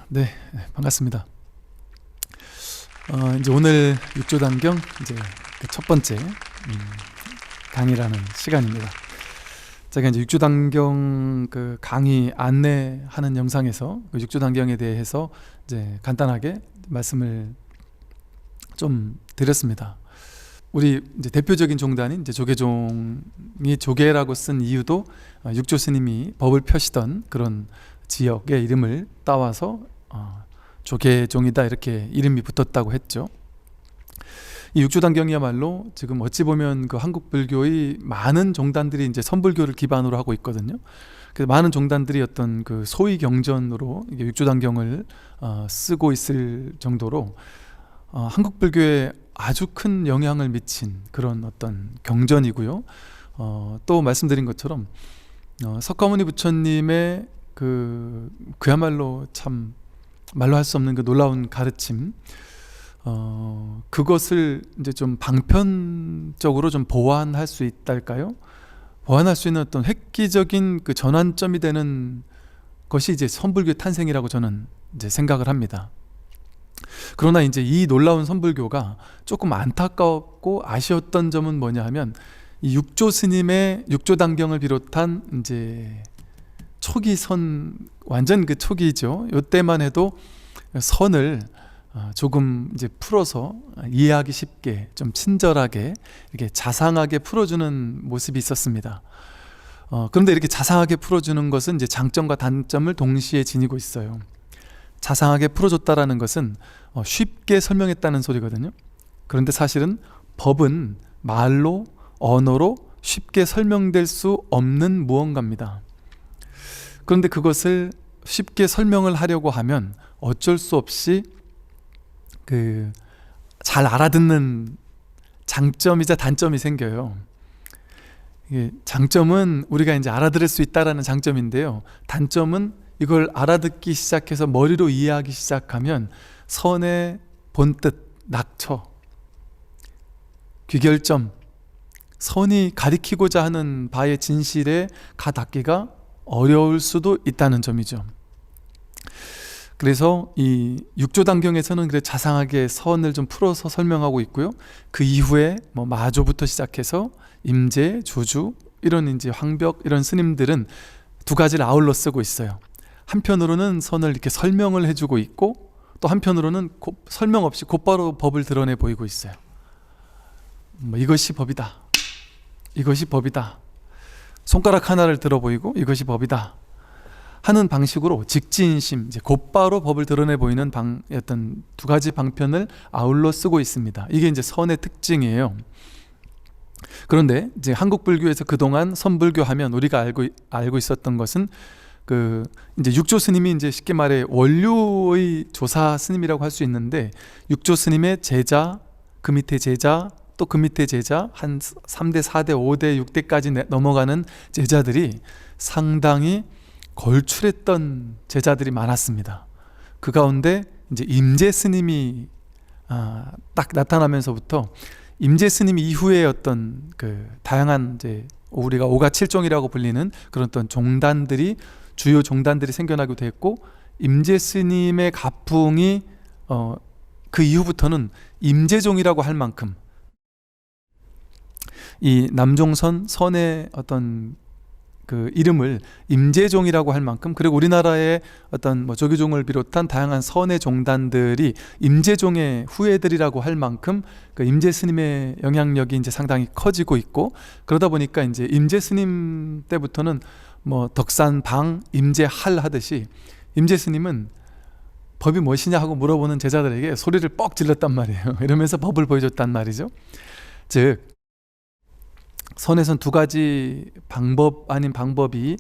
네, 반갑습니다. 이제 오늘 육조단경 이제 그 첫 번째 강의라는 시간입니다. 제가 이제 육조단경 그 강의 안내하는 영상에서 그 육조단경에 대해서 이제 간단하게 말씀을 좀 드렸습니다. 우리 이제 대표적인 종단인 이제 조계종이 조계라고 쓴 이유도 육조 스님이 법을 펴시던 그런 지역의 이름을 따와서 조계종이다 이렇게 이름이 붙었다고 했죠. 이 육조단경이야말로 지금 어찌 보면 그 한국 불교의 많은 종단들이 이제 선불교를 기반으로 하고 있거든요. 그래서 많은 종단들이 어떤 그 소위 경전으로 육조단경을 쓰고 있을 정도로 한국 불교에 아주 큰 영향을 미친 그런 어떤 경전이고요. 또 말씀드린 것처럼 석가모니 부처님의 그야말로 참 말로 할 수 없는 그 놀라운 가르침, 그것을 이제 좀 방편적으로 좀 보완할 수 있달까요? 보완할 수 있는 어떤 획기적인 그 전환점이 되는 것이 이제 선불교의 탄생이라고 저는 이제 생각을 합니다. 그러나 이제 이 놀라운 선불교가 조금 안타깝고 아쉬웠던 점은 뭐냐 하면 이 육조 스님의 육조단경을 비롯한 이제 초기 선, 완전 그 초기죠. 이때만 해도 선을 조금 이제 풀어서 이해하기 쉽게 좀 친절하게 이렇게 자상하게 풀어주는 모습이 있었습니다. 그런데 이렇게 자상하게 풀어주는 것은 이제 장점과 단점을 동시에 지니고 있어요. 자상하게 풀어줬다라는 것은 쉽게 설명했다는 소리거든요. 그런데 사실은 법은 말로, 언어로 쉽게 설명될 수 없는 무언가입니다. 그런데 그것을 쉽게 설명을 하려고 하면 어쩔 수 없이 잘 알아듣는 장점이자 단점이 생겨요. 이게 장점은 우리가 이제 알아들을 수 있다라는 장점인데요. 단점은 이걸 알아듣기 시작해서 머리로 이해하기 시작하면 선의 본뜻, 낙처, 귀결점, 선이 가리키고자 하는 바의 진실에 가닿기가 어려울 수도 있다는 점이죠. 그래서 이 육조단경에서는 그래 자상하게 선을 좀 풀어서 설명하고 있고요. 그 이후에 뭐 마조부터 시작해서 임재, 조주 이런 이제 황벽 이런 스님들은 두 가지를 아울러 쓰고 있어요. 한편으로는 선을 이렇게 설명을 해주고 있고 또 한편으로는 설명 없이 곧바로 법을 드러내 보이고 있어요. 뭐 이것이 법이다. 이것이 법이다. 손가락 하나를 들어 보이고 이것이 법이다 하는 방식으로 직지인심, 이제 곧바로 법을 드러내 보이는 어떤 두 가지 방편을 아울러 쓰고 있습니다. 이게 이제 선의 특징이에요. 그런데 이제 한국 불교에서 그동안 선불교 하면 우리가 알고 있었던 것은 이제 육조 스님이 이제 쉽게 말해 원류의 조사 스님이라고 할 수 있는데 육조 스님의 제자, 그 밑에 제자, 또 그 밑에 제자 한 3대, 4대, 5대, 6대까지 넘어가는 제자들이 상당히 걸출했던 제자들이 많았습니다. 그 가운데 이제 임재 스님이 딱 나타나면서부터 임재 스님 이후에 어떤 다양한 이제 우리가 오가칠종이라고 불리는 그런 어떤 종단들이 주요 종단들이 생겨나기도 했고 임재 스님의 가풍이 그 이후부터는 임재종이라고 할 만큼 이 남종선 선의 어떤 그 이름을 임재종이라고 할 만큼, 그리고 우리나라의 어떤 뭐 조계종을 비롯한 다양한 선의 종단들이 임재종의 후예들이라고 할 만큼 그 임재 스님의 영향력이 이제 상당히 커지고 있고, 그러다 보니까 이제 임재 스님 때부터는 뭐 덕산방 임재할 하듯이 임재 스님은 법이 무엇이냐 하고 물어보는 제자들에게 소리를 뻑 질렀단 말이에요. 이러면서 법을 보여줬단 말이죠. 즉 선에선 두 가지 방법 아닌 방법이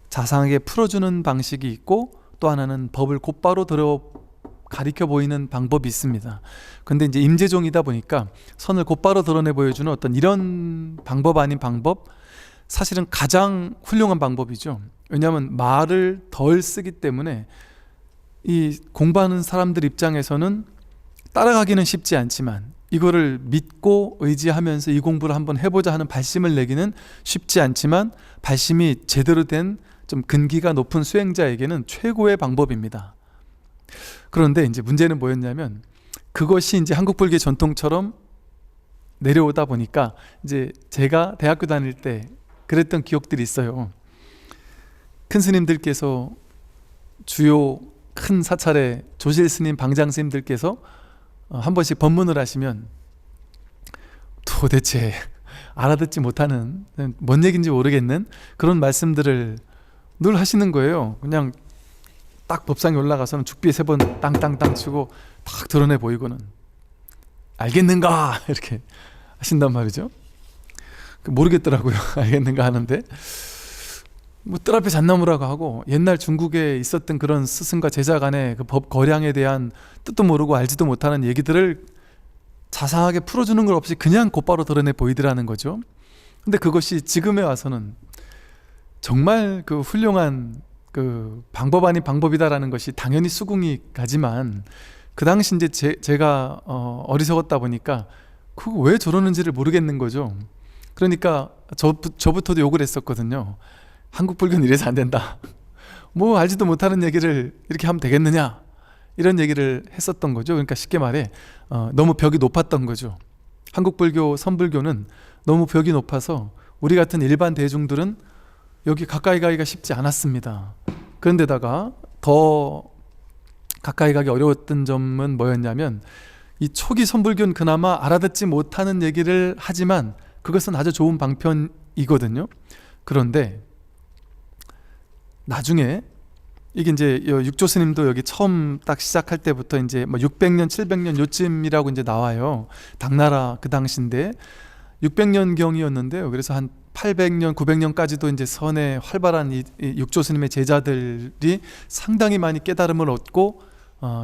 자상하게 풀어주는 방식이 있고, 또 하나는 법을 곧바로 가리켜 보이는 방법이 있습니다. 근데 이제 임재종이다 보니까 선을 곧바로 드러내 보여주는 어떤 이런 방법 아닌 방법, 사실은 가장 훌륭한 방법이죠. 왜냐하면 말을 덜 쓰기 때문에 이 공부하는 사람들 입장에서는 따라가기는 쉽지 않지만 이거를 믿고 의지하면서 이 공부를 한번 해보자 하는 발심을 내기는 쉽지 않지만 발심이 제대로 된 좀 근기가 높은 수행자에게는 최고의 방법입니다. 그런데 이제 문제는 뭐였냐면 그것이 이제 한국 불교 전통처럼 내려오다 보니까 이제 제가 대학교 다닐 때 그랬던 기억들이 있어요. 큰 스님들께서 주요 큰 사찰의 조실 스님, 방장 스님들께서 한 번씩 법문을 하시면 도대체 알아듣지 못하는, 뭔 얘기인지 모르겠는 그런 말씀들을 늘 하시는 거예요. 그냥 딱 법상에 올라가서는 죽비에 3번 땅땅땅 치고 딱 드러내 보이고는 알겠는가 이렇게 하신단 말이죠. 모르겠더라고요. 알겠는가 하는데 뭐 뜰 앞에 잣나무라고 하고, 옛날 중국에 있었던 그런 스승과 제자 간의 그 법 거량에 대한 뜻도 모르고 알지도 못하는 얘기들을 자상하게 풀어주는 것 없이 그냥 곧바로 드러내 보이더라는 거죠. 근데 그것이 지금에 와서는 정말 그 훌륭한 그 방법 아닌 방법이다라는 것이 당연히 수긍이 가지만, 그 당시 이제 제가 어리석었다 보니까 그거 왜 저러는지를 모르겠는 거죠. 그러니까 저부터도 욕을 했었거든요. 한국 불교는 이래서 안 된다. 뭐 알지도 못하는 얘기를 이렇게 하면 되겠느냐, 이런 얘기를 했었던 거죠. 그러니까 쉽게 말해 너무 벽이 높았던 거죠. 한국 불교, 선불교는 너무 벽이 높아서 우리 같은 일반 대중들은 여기 가까이 가기가 쉽지 않았습니다. 그런데다가 더 가까이 가기 어려웠던 점은 뭐였냐면, 이 초기 선불교는 그나마 알아듣지 못하는 얘기를 하지만 그것은 아주 좋은 방편이거든요. 그런데 나중에 이게 이제 육조 스님도 여기 처음 딱 시작할 때부터 이제 뭐 600년, 700년 요쯤이라고 이제 나와요. 당나라 그 당시인데 600년 경이었는데요. 그래서 한 800년, 900년까지도 이제 선에 활발한 이 육조 스님의 제자들이 상당히 많이 깨달음을 얻고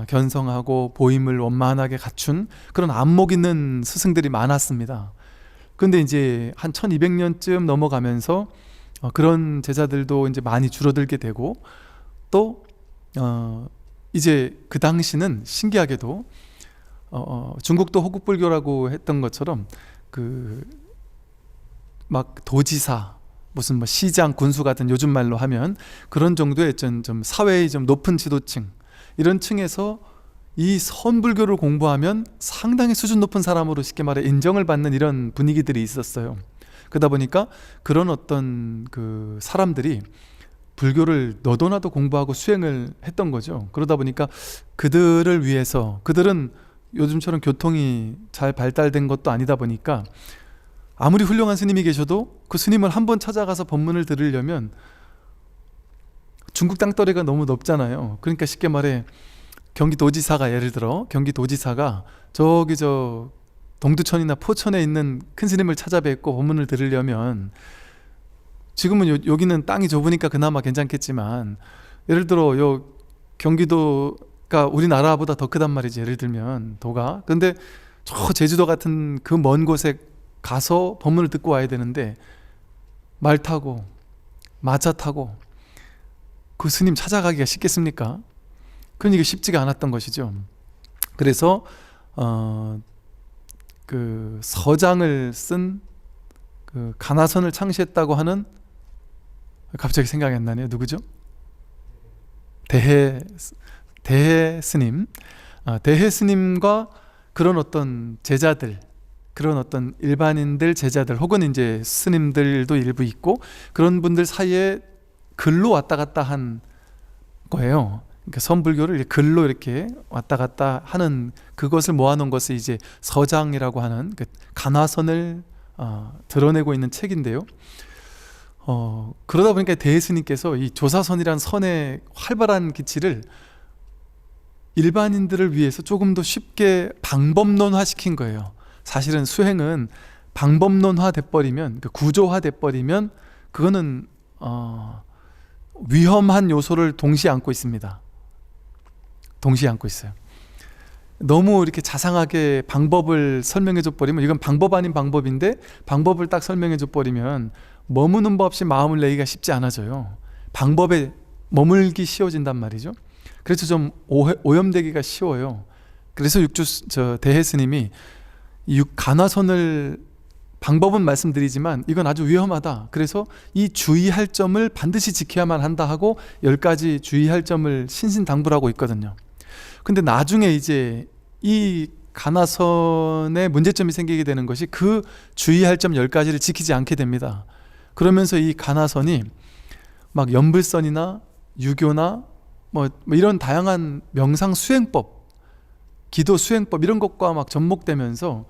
견성하고 보임을 원만하게 갖춘 그런 안목 있는 스승들이 많았습니다. 근데 이제 한 1200년쯤 넘어가면서 그런 제자들도 이제 많이 줄어들게 되고, 또 이제 그 당시는 신기하게도 중국도 호국불교라고 했던 것처럼 그 막 도지사, 무슨 뭐 시장, 군수 같은 요즘 말로 하면 그런 정도의 좀 사회의 좀 높은 지도층, 이런 층에서 이 선불교를 공부하면 상당히 수준 높은 사람으로 쉽게 말해 인정을 받는 이런 분위기들이 있었어요. 그러다 보니까 그런 어떤 그 사람들이 불교를 너도나도 공부하고 수행을 했던 거죠. 그러다 보니까 그들을 위해서, 그들은 요즘처럼 교통이 잘 발달된 것도 아니다 보니까 아무리 훌륭한 스님이 계셔도 그 스님을 한번 찾아가서 법문을 들으려면 중국 땅덩어리가 너무 높잖아요. 그러니까 쉽게 말해 경기도지사가, 예를 들어 경기도지사가 저기 동두천이나 포천에 있는 큰 스님을 찾아뵙고 법문을 들으려면, 지금은 여기는 땅이 좁으니까 그나마 괜찮겠지만, 예를 들어 요 경기도가 우리나라보다 더 크단 말이지, 예를 들면 도가. 근데 저 제주도 같은 그 먼 곳에 가서 법문을 듣고 와야 되는데 말 타고 마차 타고 그 스님 찾아가기가 쉽겠습니까? 그러니까 쉽지가 않았던 것이죠. 그래서 그 서장을 쓴 그 가나선을 창시했다고 하는, 갑자기 생각이 안 나네요. 누구죠? 대해 스님. 대해 스님과 그런 어떤 제자들, 그런 어떤 일반인들, 제자들, 혹은 이제 스님들도 일부 있고, 그런 분들 사이에 글로 왔다 갔다 한 거예요. 그러니까 선불교를 글로 이렇게 왔다 갔다 하는 그것을 모아놓은 것을 이제 서장이라고 하는 그 간화선을 드러내고 있는 책인데요. 그러다 보니까 대스님께서 이 조사선이란 선의 활발한 기치를 일반인들을 위해서 조금 더 쉽게 방법론화 시킨 거예요. 사실은 수행은 방법론화 돼버리면, 구조화 돼버리면 그거는 위험한 요소를 동시에 안고 있습니다. 동시에 안고 있어요. 너무 이렇게 자상하게 방법을 설명해 줘 버리면, 이건 방법 아닌 방법인데 방법을 딱 설명해 줘 버리면 머무는 법 없이 마음을 내기가 쉽지 않아져요. 방법에 머물기 쉬워진단 말이죠. 그래서 좀 오염되기가 쉬워요. 그래서 대해 스님이 이 간화선을 방법은 말씀드리지만 이건 아주 위험하다. 그래서 이 주의할 점을 반드시 지켜야만 한다 하고 10가지 주의할 점을 신신당부하고 있거든요. 근데 나중에 이제 이 간화선에 문제점이 생기게 되는 것이 그 주의할 점 10가지를 지키지 않게 됩니다. 그러면서 이 간화선이 막 연불선이나 유교나 뭐 이런 다양한 명상 수행법, 기도 수행법 이런 것과 막 접목되면서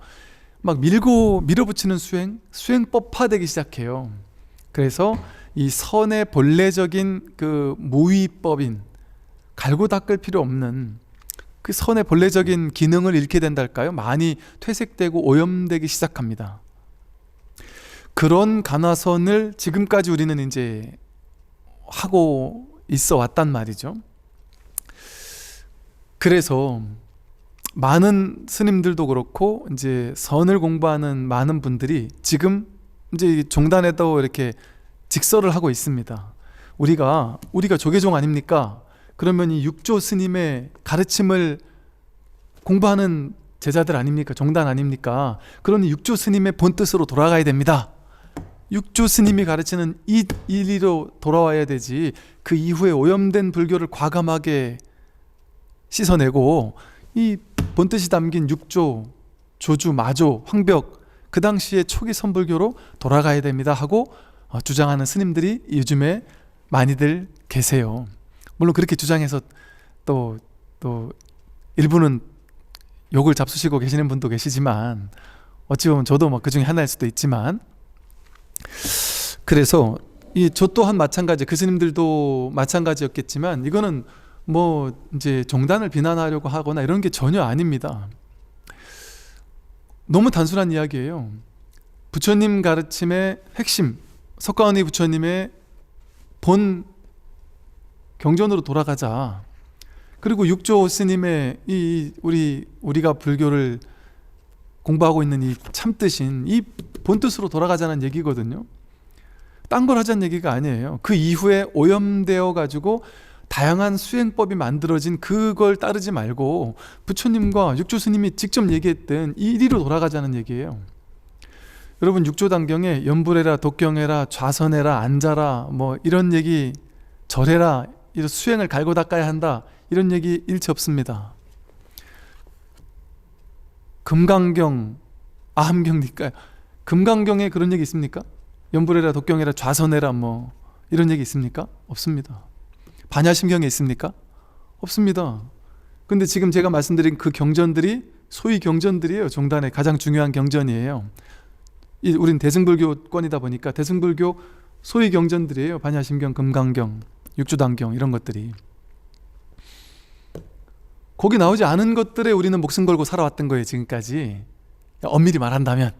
막 밀어붙이는 수행법화되기 시작해요. 그래서 이 선의 본래적인 그 모의법인 갈고 닦을 필요 없는 그 선의 본래적인 기능을 잃게 된달까요? 많이 퇴색되고 오염되기 시작합니다. 그런 간화선을 지금까지 우리는 이제 하고 있어 왔단 말이죠. 그래서 많은 스님들도 그렇고 이제 선을 공부하는 많은 분들이 지금 이제 종단에도 이렇게 직설을 하고 있습니다. 우리가 조계종 아닙니까? 그러면 이 육조 스님의 가르침을 공부하는 제자들 아닙니까? 종단 아닙니까? 그러니 육조 스님의 본뜻으로 돌아가야 됩니다. 육조 스님이 가르치는 이 일리로 돌아와야 되지, 그 이후에 오염된 불교를 과감하게 씻어내고 이 본뜻이 담긴 육조, 조주, 마조, 황벽 그 당시의 초기 선불교로 돌아가야 됩니다 하고 주장하는 스님들이 요즘에 많이들 계세요. 물론 그렇게 주장해서 또 일부는 욕을 잡수시고 계시는 분도 계시지만 어찌 보면 저도 뭐 그 중에 하나일 수도 있지만, 그래서 저 또한 마찬가지, 그 스님들도 마찬가지였겠지만 이거는 뭐 이제 종단을 비난하려고 하거나 이런 게 전혀 아닙니다. 너무 단순한 이야기예요. 부처님 가르침의 핵심, 석가모니 부처님의 본 경전으로 돌아가자. 그리고 육조 스님의 우리가 불교를 공부하고 있는 이 참뜻인 이 본뜻으로 돌아가자는 얘기거든요. 딴 걸 하자는 얘기가 아니에요. 그 이후에 오염되어 가지고 다양한 수행법이 만들어진 그걸 따르지 말고 부처님과 육조 스님이 직접 얘기했던 이 이리로 돌아가자는 얘기예요. 여러분, 육조단경에 연불해라, 독경해라, 좌선해라, 앉아라 뭐 이런 얘기, 절해라, 이런 수행을 갈고 닦아야 한다 이런 얘기 일체 없습니다. 금강경, 아함경니까요. 금강경에 그런 얘기 있습니까? 연불해라, 독경해라, 좌선해라 뭐 이런 얘기 있습니까? 없습니다. 반야심경에 있습니까? 없습니다. 근데 지금 제가 말씀드린 그 경전들이 소위 경전들이에요. 종단의 가장 중요한 경전이에요. 우린 대승불교권이다 보니까 대승불교 소위 경전들이에요. 반야심경, 금강경, 육조단경 이런 것들이. 거기 나오지 않은 것들에 우리는 목숨 걸고 살아왔던 거예요, 지금까지. 엄밀히 말한다면.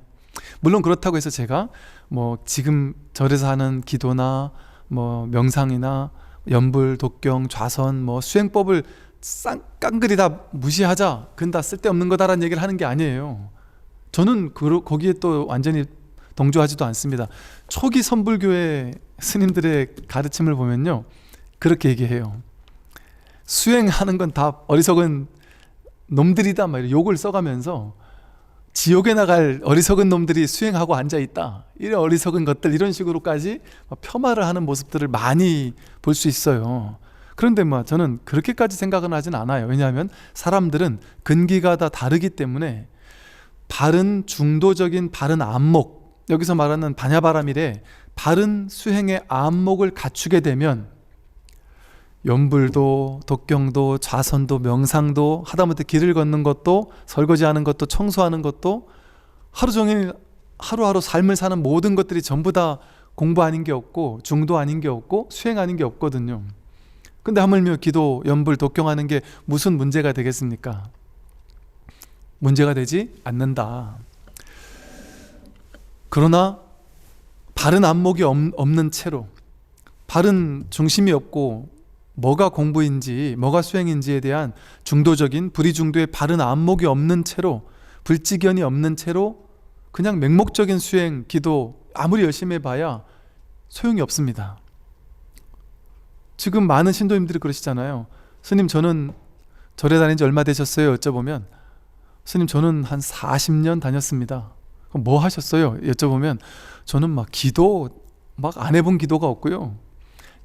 물론 그렇다고 해서 제가 뭐 지금 절에서 하는 기도나 뭐 명상이나 연불, 독경, 좌선 뭐 수행법을 깡그리 다 무시하자, 그건 다 쓸데없는 거다라는 얘기를 하는 게 아니에요. 저는 거기에 또 완전히 동조하지도 않습니다. 초기 선불교의 스님들의 가르침을 보면요, 그렇게 얘기해요. 수행하는 건 다 어리석은 놈들이다 막 욕을 써가면서 지옥에 나갈 어리석은 놈들이 수행하고 앉아있다, 이런 어리석은 것들, 이런 식으로까지 폄하를 하는 모습들을 많이 볼 수 있어요. 그런데 저는 그렇게까지 생각은 하진 않아요. 왜냐하면 사람들은 근기가 다 다르기 때문에 바른 중도적인 바른 안목, 여기서 말하는 반야바람이래, 바른 수행의 안목을 갖추게 되면 연불도 독경도 좌선도 명상도 하다못해 길을 걷는 것도 설거지하는 것도 청소하는 것도 하루 종일 하루하루 삶을 사는 모든 것들이 전부 다 공부 아닌 게 없고 중도 아닌 게 없고 수행 아닌 게 없거든요. 근데 하물며 기도, 연불, 독경하는 게 무슨 문제가 되겠습니까? 문제가 되지 않는다. 그러나 바른 안목이 없는 채로, 바른 중심이 없고 뭐가 공부인지 뭐가 수행인지에 대한 중도적인 불이중도의 바른 안목이 없는 채로, 불지견이 없는 채로 그냥 맹목적인 수행, 기도 아무리 열심히 해봐야 소용이 없습니다. 지금 많은 신도님들이 그러시잖아요. 스님, 저는 절에 다닌 지 얼마 되셨어요? 여쭤보면 스님 저는 한 40년 다녔습니다. 그럼 뭐 하셨어요? 여쭤보면 저는 막 기도 막 안 해본 기도가 없고요.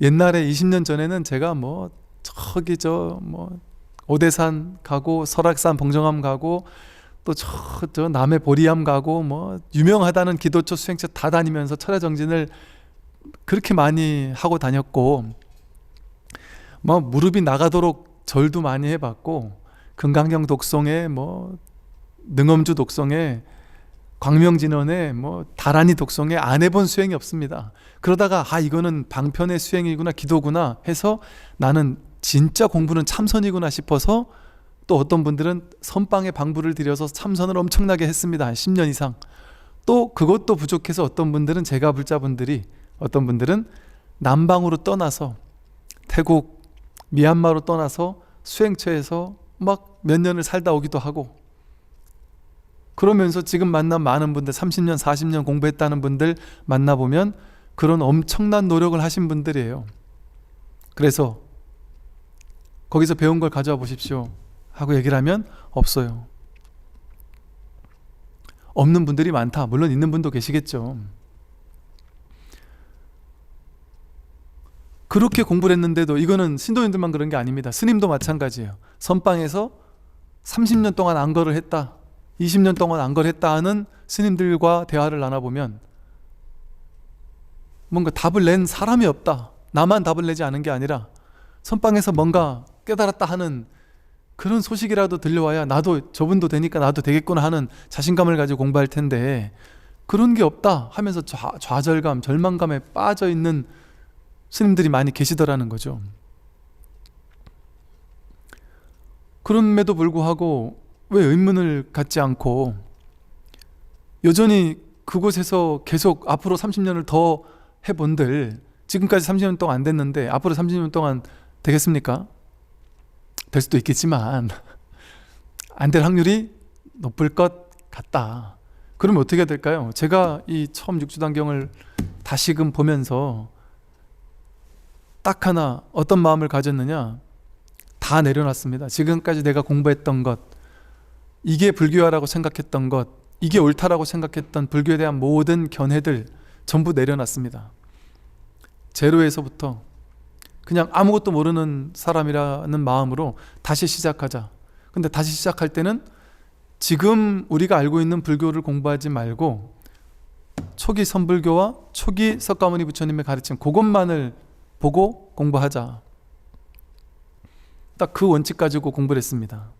옛날에 20년 전에는 제가 뭐 저기 저 뭐 오대산 가고 설악산 봉정암 가고 또 저 남해 보리암 가고 뭐 유명하다는 기도처 수행처 다 다니면서 철야 정진을 그렇게 많이 하고 다녔고 뭐 무릎이 나가도록 절도 많이 해봤고 금강경 독송에 뭐 능엄주 독송에 광명진원에 뭐 다란이 독송에 안 해본 수행이 없습니다. 그러다가 이거는 방편의 수행이구나 기도구나 해서 나는 진짜 공부는 참선이구나 싶어서 또 어떤 분들은 선방에 방부를 들여서 참선을 엄청나게 했습니다. 한 10년 이상. 또 그것도 부족해서 어떤 분들은 제가 불자분들이 어떤 분들은 남방으로 떠나서 태국, 미얀마로 떠나서 수행처에서 막 몇 년을 살다 오기도 하고 그러면서 지금 만난 많은 분들 30년, 40년 공부했다는 분들 만나보면 그런 엄청난 노력을 하신 분들이에요. 그래서 거기서 배운 걸 가져와 보십시오 하고 얘기를 하면 없어요. 없는 분들이 많다. 물론 있는 분도 계시겠죠. 그렇게 공부를 했는데도 이거는 신도님들만 그런 게 아닙니다. 스님도 마찬가지예요. 선방에서 30년 동안 안거를 했다, 20년 동안 안거를 했다 하는 스님들과 대화를 나눠보면 뭔가 답을 낸 사람이 없다. 나만 답을 내지 않은 게 아니라 선방에서 뭔가 깨달았다 하는 그런 소식이라도 들려와야 나도 저분도 되니까 나도 되겠구나 하는 자신감을 가지고 공부할 텐데 그런 게 없다 하면서 좌절감, 절망감에 빠져 있는 스님들이 많이 계시더라는 거죠. 그럼에도 불구하고 왜 의문을 갖지 않고 여전히 그곳에서 계속 앞으로 30년을 더 해본들, 지금까지 30년 동안 안 됐는데 앞으로 30년 동안 되겠습니까? 될 수도 있겠지만 안 될 확률이 높을 것 같다. 그러면 어떻게 해야 될까요? 제가 이 처음 육주단경을 다시금 보면서 딱 하나 어떤 마음을 가졌느냐, 다 내려놨습니다. 지금까지 내가 공부했던 것, 이게 불교라고 생각했던 것, 이게 옳다라고 생각했던 불교에 대한 모든 견해들 전부 내려놨습니다. 제로에서부터 그냥 아무것도 모르는 사람이라는 마음으로 다시 시작하자. 근데 다시 시작할 때는 지금 우리가 알고 있는 불교를 공부하지 말고 초기 선불교와 초기 석가모니 부처님의 가르침 그것만을 보고 공부하자. 딱 그 원칙 가지고 공부를 했습니다.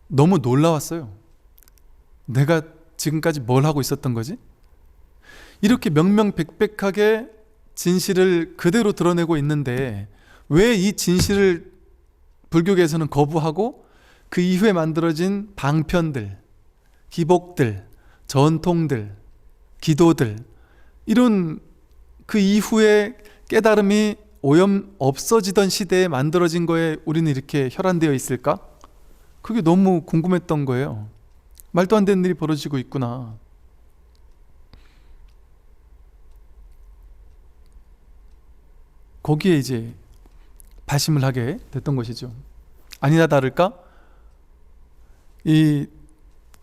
너무 놀라웠어요. 내가 지금까지 뭘 하고 있었던 거지? 이렇게 명명백백하게 진실을 그대로 드러내고 있는데 왜 이 진실을 불교계에서는 거부하고 그 이후에 만들어진 방편들, 기복들, 전통들, 기도들, 이런 그 이후에 깨달음이 오염 없어지던 시대에 만들어진 거에 우리는 이렇게 혈안되어 있을까? 그게 너무 궁금했던 거예요. 말도 안 되는 일이 벌어지고 있구나. 거기에 이제 발심을 하게 됐던 것이죠. 아니나 다를까? 이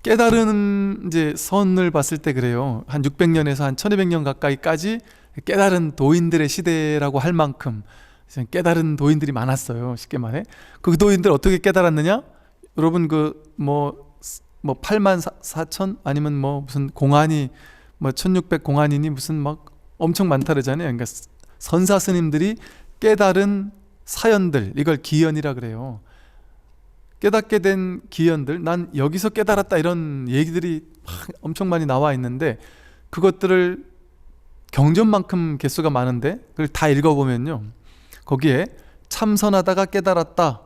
깨달은 이제 선을 봤을 때 그래요. 한 600년에서 한 1200년 가까이까지 깨달은 도인들의 시대라고 할 만큼 깨달은 도인들이 많았어요. 쉽게 말해. 그 도인들 어떻게 깨달았느냐? 여러분 그 뭐 8만 4천 아니면 뭐 무슨 공안이 뭐 1600 공안이니 무슨 막 엄청 많다 그러잖아요. 그러니까 선사 스님들이 깨달은 사연들, 이걸 기연이라 그래요. 깨닫게 된 기연들, 난 여기서 깨달았다 이런 얘기들이 엄청 많이 나와 있는데 그것들을 경전만큼 개수가 많은데 그걸 다 읽어보면요, 거기에 참선하다가 깨달았다,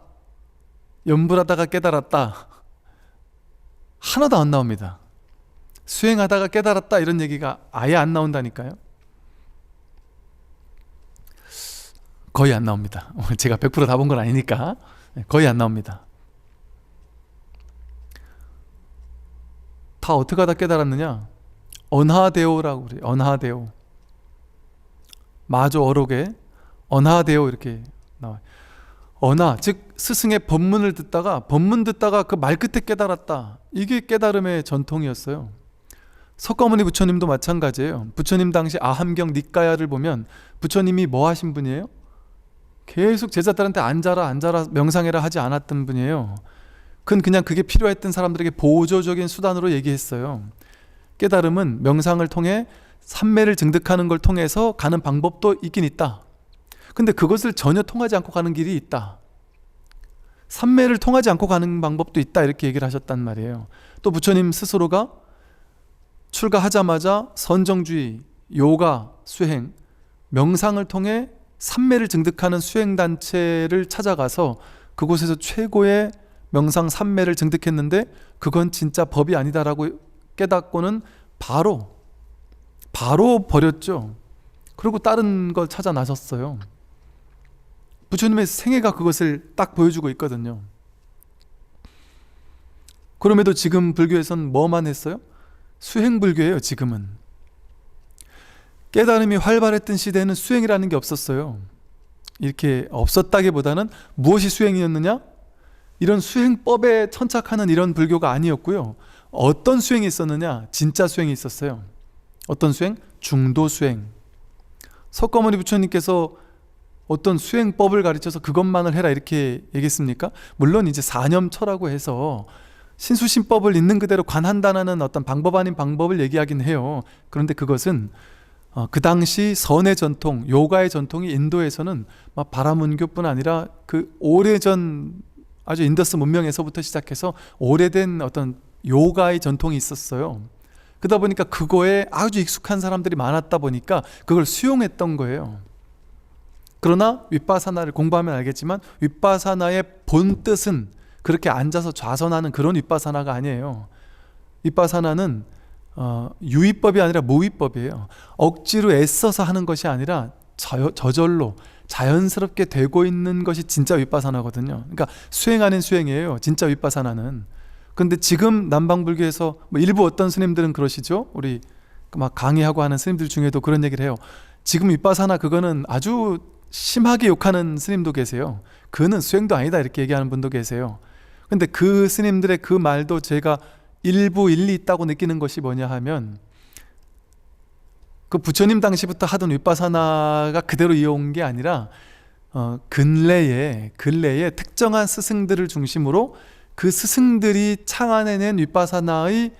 염불하다가 깨달았다 하나도 안 나옵니다. 수행하다가 깨달았다 이런 얘기가 아예 안 나온다니까요. 거의 안 나옵니다. 제가 100% 다 본 건 아니니까 거의 안 나옵니다. 다 어떻게 하다 깨달았느냐? 언하대오라고 그래요. 언하대오. 마조 어록에 언하대오 이렇게 나와요. 언화, 즉 스승의 법문을 듣다가 그 말끝에 깨달았다. 이게 깨달음의 전통이었어요. 석가모니 부처님도 마찬가지예요. 부처님 당시 아함경 니까야를 보면 부처님이 뭐 하신 분이에요? 계속 제자들한테 앉아라 명상해라 하지 않았던 분이에요. 그냥 그게 필요했던 사람들에게 보조적인 수단으로 얘기했어요. 깨달음은 명상을 통해 삼매를 증득하는 걸 통해서 가는 방법도 있긴 있다. 근데 그것을 전혀 통하지 않고 가는 길이 있다. 삼매를 통하지 않고 가는 방법도 있다. 이렇게 얘기를 하셨단 말이에요. 또 부처님 스스로가 출가하자마자 선정주의, 요가, 수행, 명상을 통해 삼매를 증득하는 수행단체를 찾아가서 그곳에서 최고의 명상 삼매를 증득했는데 그건 진짜 법이 아니다라고 깨닫고는 바로 버렸죠. 그리고 다른 걸 찾아 나섰어요. 부처님의 생애가 그것을 딱 보여주고 있거든요. 그럼에도 지금 불교에서는 뭐만 했어요? 수행불교예요. 지금은 깨달음이 활발했던 시대에는 수행이라는 게 없었어요. 이렇게 없었다기보다는 무엇이 수행이었느냐? 이런 수행법에 천착하는 이런 불교가 아니었고요. 어떤 수행이 있었느냐? 진짜 수행이 있었어요. 어떤 수행? 중도 수행. 석가모니 부처님께서 어떤 수행법을 가르쳐서 그것만을 해라 이렇게 얘기했습니까? 물론 이제 사념처라고 해서 신수신법을 있는 그대로 관한다는 어떤 방법 아닌 방법을 얘기하긴 해요. 그런데 그것은 그 당시 선의 전통, 요가의 전통이 인도에서는 바라문교뿐 아니라 그 오래전 아주 인더스 문명에서부터 시작해서 오래된 어떤 요가의 전통이 있었어요. 그러다 보니까 그거에 아주 익숙한 사람들이 많았다 보니까 그걸 수용했던 거예요. 그러나 윗바사나를 공부하면 알겠지만 윗바사나의 본 뜻은 그렇게 앉아서 좌선하는 그런 윗바사나가 아니에요. 윗바사나는 유의법이 아니라 무의법이에요. 억지로 애써서 하는 것이 아니라 저절로 자연스럽게 되고 있는 것이 진짜 윗바사나거든요. 그러니까 수행 아닌 수행이에요. 진짜 윗바사나는. 근데 지금 남방불교에서 일부 어떤 스님들은 그러시죠. 우리 막 강의하고 하는 스님들 중에도 그런 얘기를 해요. 지금 윗바사나 그거는 아주 심하게 욕하는 스님도 계세요. 그는 수행도 아니다 이렇게 얘기하는 분도 계세요. 근데 그 스님들의 그 말도 제가 일부 일리 있다고 느끼는 것이 뭐냐 하면 그 부처님 당시부터 하던 윗바사나가 그대로 이어온 게 아니라 근래에 특정한 스승들을 중심으로 그 스승들이 창안해낸 윗바사나의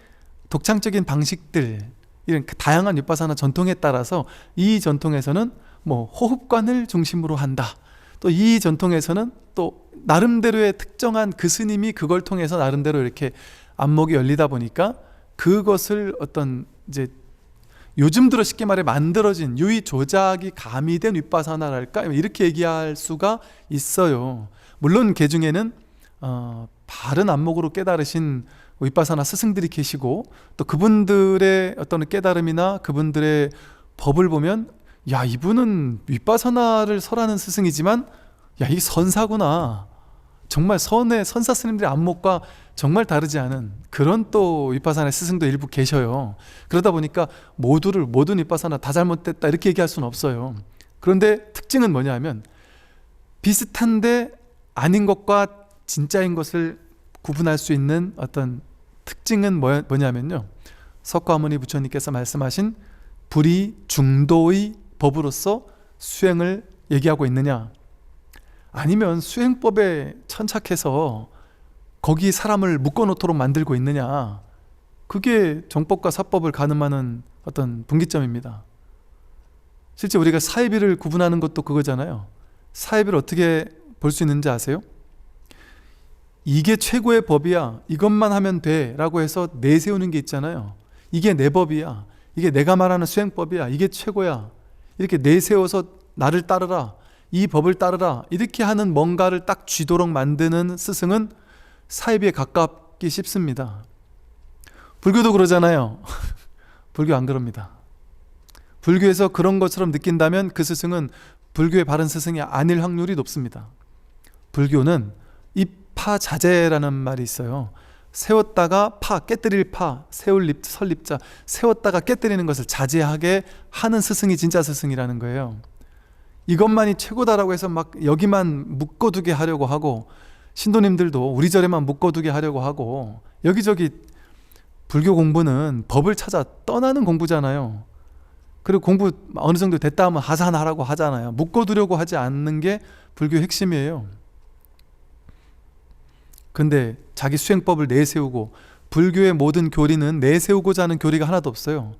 독창적인 방식들, 이런 다양한 윗바사나 전통에 따라서 이 전통에서는 호흡관을 중심으로 한다. 또 이 전통에서는 또 나름대로의 특정한 그 스님이 그걸 통해서 나름대로 이렇게 안목이 열리다 보니까 그것을 어떤 이제 요즘 들어 쉽게 말해 만들어진 유의 조작이 가미된 윗바사나랄까 이렇게 얘기할 수가 있어요. 물론 그 중에는 바른 안목으로 깨달으신 윗바사나 스승들이 계시고 또 그분들의 어떤 깨달음이나 그분들의 법을 보면 야 이분은 윗바사나를 설하는 스승이지만 야 이 선사구나. 정말 선사 스님들의 안목과 정말 다르지 않은 그런 또 윗바사나 스승도 일부 계셔요. 그러다 보니까 모든 윗바사나 다 잘못됐다 이렇게 얘기할 수는 없어요. 그런데 특징은 뭐냐 하면 비슷한데 아닌 것과 진짜인 것을 구분할 수 있는 어떤 특징은 뭐냐면요, 석가모니 부처님께서 말씀하신 불이 중도의 법으로서 수행을 얘기하고 있느냐, 아니면 수행법에 천착해서 거기 사람을 묶어놓도록 만들고 있느냐, 그게 정법과 사법을 가늠하는 어떤 분기점입니다. 실제 우리가 사이비를 구분하는 것도 그거잖아요. 사이비를 어떻게 볼 수 있는지 아세요? 이게 최고의 법이야, 이것만 하면 돼 라고 해서 내세우는 게 있잖아요. 이게 내 법이야, 이게 내가 말하는 수행법이야, 이게 최고야, 이렇게 내세워서 나를 따르라, 이 법을 따르라 이렇게 하는 뭔가를 딱 쥐도록 만드는 스승은 사이비에 가깝기 쉽습니다. 불교도 그러잖아요. 불교 안 그럽니다. 불교에서 그런 것처럼 느낀다면 그 스승은 불교의 바른 스승이 아닐 확률이 높습니다. 불교는 입파자재라는 말이 있어요. 세웠다가 깨뜨릴 세울 설립자, 세웠다가 깨뜨리는 것을 자제하게 하는 스승이 진짜 스승이라는 거예요. 이것만이 최고다라고 해서 막 여기만 묶어두게 하려고 하고, 신도님들도 우리 절에만 묶어두게 하려고 하고, 여기저기 불교 공부는 법을 찾아 떠나는 공부잖아요. 그리고 공부 어느 정도 됐다 하면 하산하라고 하잖아요. 묶어두려고 하지 않는 게 불교 핵심이에요. 근데 자기 수행법을 내세우고, 불교의 모든 교리는 내세우고자 하는 교리가 하나도 없어요.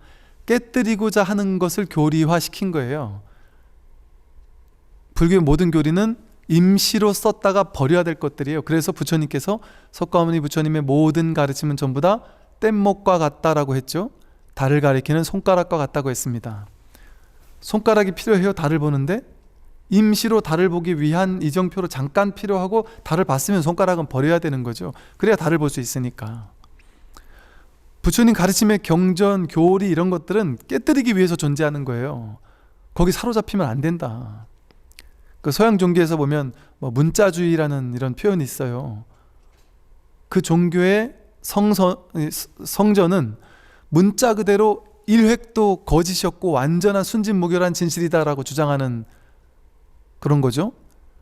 깨뜨리고자 하는 것을 교리화시킨 거예요. 불교의 모든 교리는 임시로 썼다가 버려야 될 것들이에요. 그래서 부처님께서 석가모니 부처님의 모든 가르침은 전부 다 뗏목과 같다라고 했죠. 달을 가리키는 손가락과 같다고 했습니다. 손가락이 필요해요. 달을 보는데 임시로 달을 보기 위한 이정표로 잠깐 필요하고, 달을 봤으면 손가락은 버려야 되는 거죠. 그래야 달을 볼 수 있으니까. 부처님 가르침의 경전, 교리 이런 것들은 깨뜨리기 위해서 존재하는 거예요. 거기 사로잡히면 안 된다. 그 서양 종교에서 보면 뭐 문자주의라는 이런 표현이 있어요. 그 종교의 성전은 문자 그대로 일획도 거짓이었고 완전한 순진무결한 진실이다라고 주장하는 그런 거죠.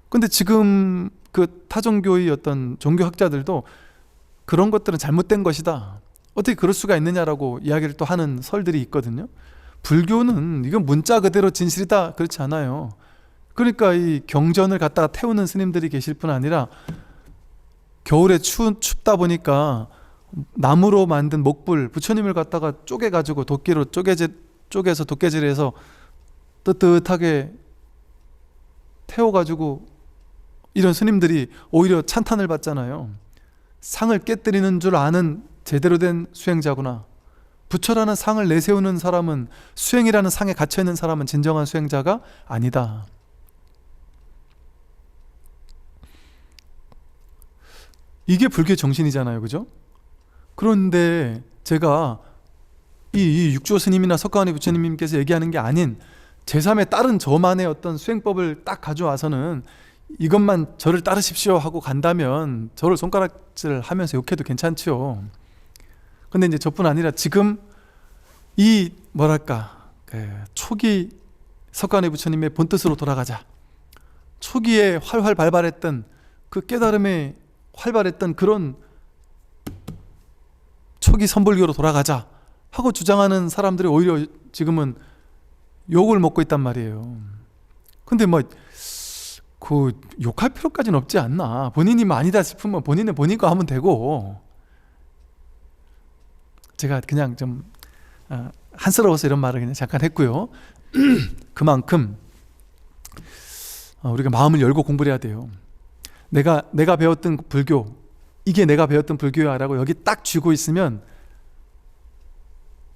근데 지금 그 타종교의 어떤 종교학자들도 그런 것들은 잘못된 것이다, 어떻게 그럴 수가 있느냐라고 이야기를 또 하는 설들이 있거든요. 불교는 이건 문자 그대로 진실이다, 그렇지 않아요. 그러니까 이 경전을 갖다가 태우는 스님들이 계실 뿐 아니라, 겨울에 춥다 보니까 나무로 만든 목불, 부처님을 갖다가 쪼개가지고 도끼로 쪼개서 도깨질해서 뜨뜻하게 태워가지고 이런 스님들이 오히려 찬탄을 받잖아요. 상을 깨뜨리는 줄 아는 제대로 된 수행자구나. 부처라는 상을 내세우는 사람은, 수행이라는 상에 갇혀있는 사람은 진정한 수행자가 아니다. 이게 불교의 정신이잖아요, 그죠? 그런데 제가 이 육조 스님이나 석가모니 부처님께서 얘기하는 게 아닌 제3의 다른 저만의 어떤 수행법을 딱 가져와서는 이것만 저를 따르십시오 하고 간다면 저를 손가락질 하면서 욕해도 괜찮죠. 근데 이제 저뿐 아니라 지금 이 뭐랄까, 초기 석가모니 부처님의 본뜻으로 돌아가자, 초기에 활활 발발했던 그 깨달음에 활발했던 그런 초기 선불교로 돌아가자 하고 주장하는 사람들이 오히려 지금은 욕을 먹고 있단 말이에요. 근데 뭐 그 욕할 필요까지는 없지 않나. 본인이 아니다 싶으면 본인은 본인 거 하면 되고. 제가 그냥 좀 한스러워서 이런 말을 그냥 잠깐 했고요. 그만큼 우리가 마음을 열고 공부를 해야 돼요. 내가 배웠던 불교, 이게 내가 배웠던 불교야 라고 여기 딱 쥐고 있으면,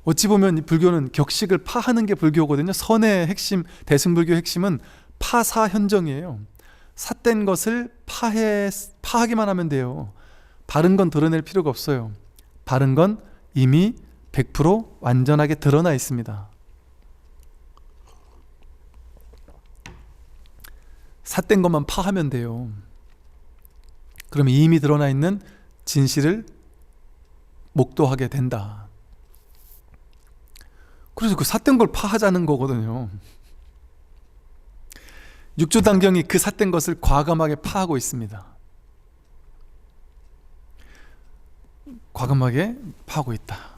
어찌 보면 이 불교는 격식을 파하는 게 불교거든요. 선의 핵심, 대승불교의 핵심은 파사현정이에요. 삿된 것을 파하기만 하면 돼요. 바른 건 드러낼 필요가 없어요. 바른 건 이미 100% 완전하게 드러나 있습니다. 삿된 것만 파하면 돼요. 그러면 이미 드러나 있는 진실을 목도하게 된다. 그래서 그 삿된 걸 파하자는 거거든요. 육조단경이 그 삿된 것을 과감하게 파하고 있습니다. 과감하게 파하고 있다.